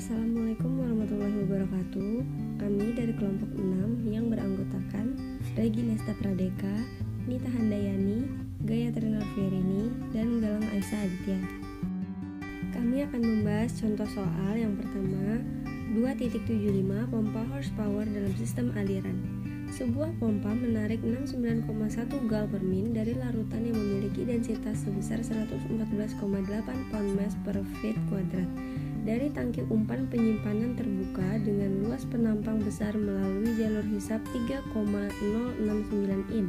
Assalamualaikum warahmatullahi wabarakatuh. Kami dari kelompok 6 yang beranggotakan Regi Nesta Pradeka, Nita Handayani, Gayatri Norverini, dan Galang Aisyah Aditya. Kami akan membahas contoh soal yang pertama, 2.75 pompa horsepower dalam sistem aliran. Sebuah pompa menarik 69,1 gal per min dari larutan yang memiliki densitas sebesar 114,8 pound mass per feet kuadrat dari tangki umpan penyimpanan terbuka dengan luas penampang besar melalui jalur hisap 3,069 in.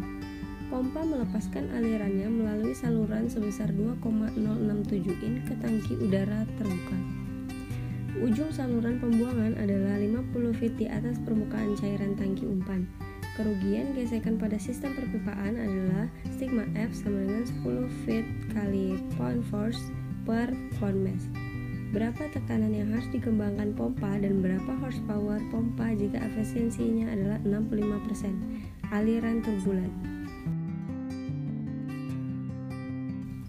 Pompa melepaskan alirannya melalui saluran sebesar 2,067 in ke tangki udara terbuka. Ujung saluran pembuangan adalah 50 feet di atas permukaan cairan tangki umpan. Kerugian gesekan pada sistem perpipaan adalah sigma F sama dengan 10 feet kali pound force per pound mass. Berapa tekanan yang harus dikembangkan pompa dan berapa horsepower pompa jika efisiensinya adalah 65%? Aliran turbulen.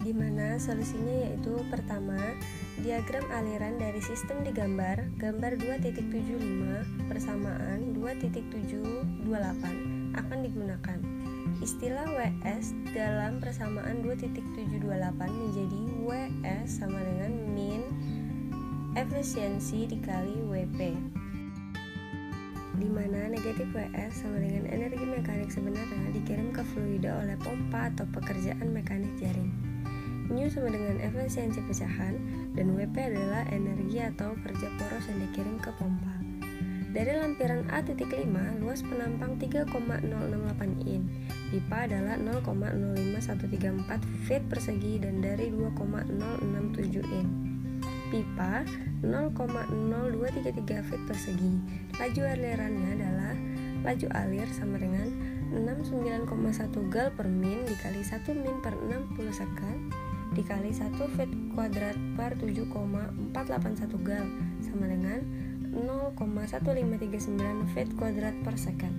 Di mana solusinya yaitu pertama, diagram aliran dari sistem digambar, gambar 2.75 persamaan 2.728 akan digunakan. Istilah WS dalam persamaan 2.728 menjadi WS sama dengan min efisiensi dikali WP, di mana negatif WS sama dengan energi mekanik sebenarnya dikirim ke fluida oleh pompa atau pekerjaan mekanik jaring. Mu sama dengan efisiensi pecahan dan WP adalah energi atau kerja poros yang dikirim ke pompa. Dari lampiran A.5, luas penampang 3,068 in. Pipa adalah 0,05134 feet persegi dan dari 2,067 in. Pipa 0,0233 feet persegi. Laju alirannya adalah laju alir sama dengan 69,1 gal per min dikali 1 min per 60 second dikali 1 feet kuadrat per 7,481 gal sama dengan 0,1539 feet kuadrat per second.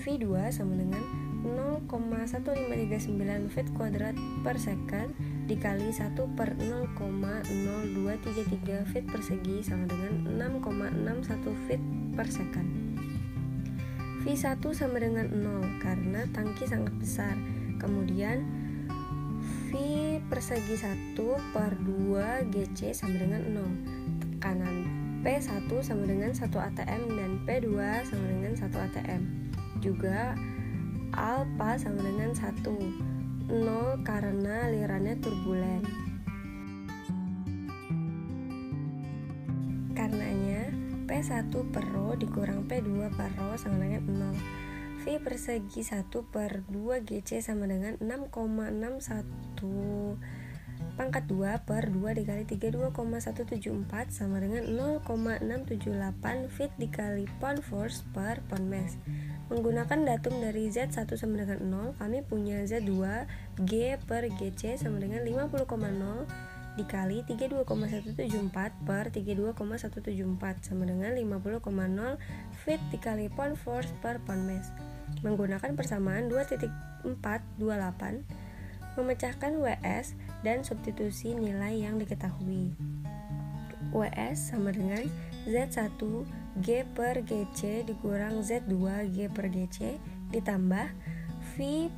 V2 sama dengan 0,1539 feet kuadrat per second dikali 1 per 0,0233 feet persegi sama dengan 6,61 feet per second. V1 sama dengan 0 karena tangki sangat besar. Kemudian V persegi 1 per 2 GC sama dengan 0. Tekanan P1 sama dengan 1 atm dan P2 sama dengan 1 atm. Juga alpha sama dengan 1. 0 karena alirannya turbulen. Karenanya P1 per rho dikurang P2 per rho sama dengan 0. V persegi 1 per 2 GC sama dengan 6,61 pangkat 2 per 2 dikali 32,174 sama dengan 0,678 feet dikali pound force per pound mass. Menggunakan datum dari Z1 sama dengan 0, kami punya Z2 G per GC sama dengan 50,0 dikali 32,174 per 32,174 sama dengan 50,0 feet dikali pound force per pound mass. Menggunakan persamaan 2.428, memecahkan WS dan substitusi nilai yang diketahui. WS sama dengan Z1 G per GC dikurang Z2 G per GC ditambah V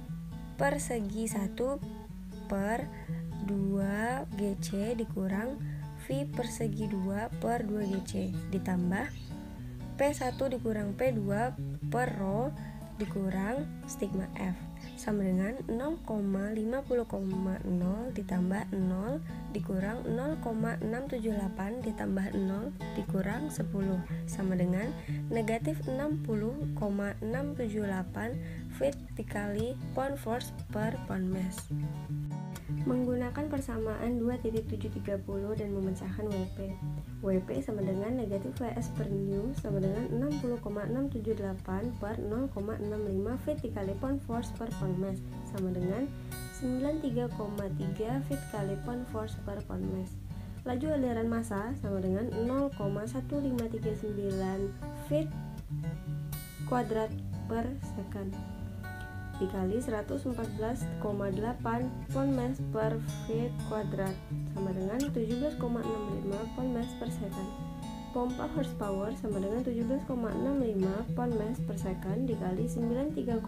persegi 1 per 2 GC dikurang V persegi 2 per 2 GC ditambah P1 dikurang P2 per rho dikurang sigma F sama dengan 0,50,0 ditambah 0 dikurang 0,678 ditambah 0 dikurang 10 sama dengan negatif 60,678 feet dikali pound force per pound mass. Menggunakan persamaan 2.730 dan memecahkan WP. WP sama dengan negatif WS per mu sama dengan 60,678 per 0,65 feet dikali pound force per pound mass sama dengan 93,3 feet kali pound force per pound mass. Laju aliran massa sama dengan 0,1539 feet kuadrat per second dikali 114,8 pound mass per feet kuadrat sama dengan 17,65 pound mass per second. Pompa horsepower sama dengan 17,65 pound mass per second dikali 93,3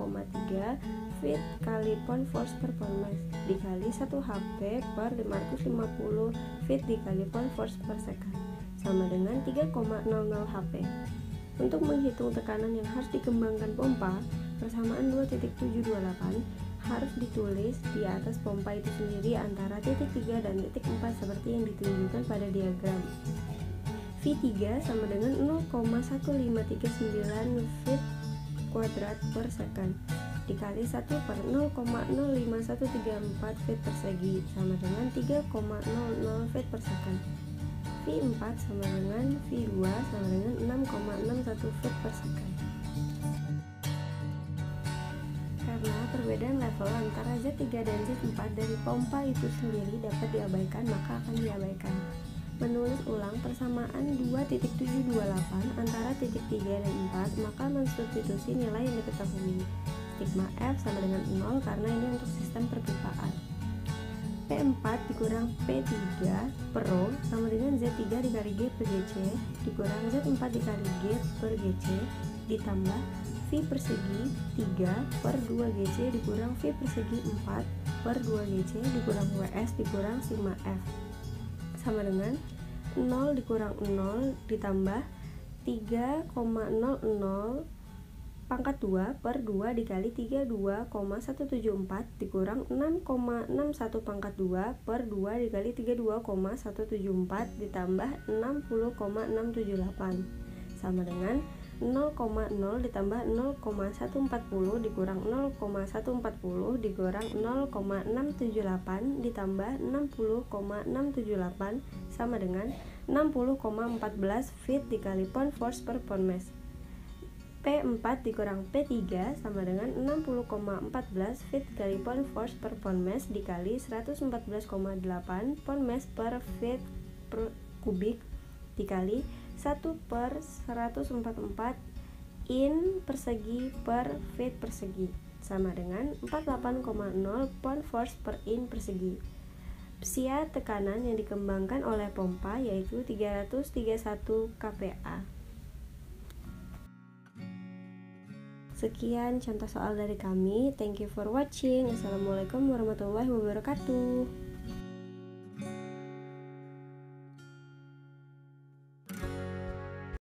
feet kali pound force per pound mass dikali 1 HP per 550 feet dikali pound force per second sama dengan 3,00 HP. Untuk menghitung tekanan yang harus dikembangkan pompa, persamaan 2.728 harus ditulis di atas pompa itu sendiri antara titik 3 dan titik 4 seperti yang ditunjukkan pada diagram. V3 sama dengan 0,1539 feet kuadrat per second dikali 1 per 0,05134 feet persegi sama dengan 3,00 feet per second. V4 sama dengan V2 sama dengan 6,61 feet per second. Karena perbedaan level antara Z3 dan Z4 dari pompa itu sendiri dapat diabaikan, maka akan diabaikan. Menulis ulang persamaan 2.728 antara titik 3 dan 4, maka mensubstitusi nilai yang diketahui. Sigma F sama dengan 0 karena ini untuk sistem perpipaan. P4 dikurang P3 per rho sama dengan Z3 dikali G per GC dikurang Z4 dikali G per GC ditambah V persegi 3 per 2 GC dikurang V persegi 4 per 2 GC dikurang WS dikurang sigma F sama dengan 0 dikurang 0 ditambah 3,00 pangkat 2 per 2 dikali 32,174 dikurang 6,61 pangkat 2 per 2 dikali 32,174 ditambah 60,678 sama dengan 0,0 ditambah 0,140 dikurang 0,140 dikurang 0,678 ditambah 60,678 sama dengan 60,14 feet dikali pound force per pound mass. P4 dikurang P3 sama dengan 60,14 feet dikali pound force per pound mass dikali 114,8 pound mass per feet per kubik dikali 1 per 144 in persegi per feet persegi sama dengan 48,0 pound force per in persegi. Psia tekanan yang dikembangkan oleh pompa yaitu 331 kPa. Sekian contoh soal dari kami. Thank you for watching. Assalamualaikum warahmatullahi wabarakatuh.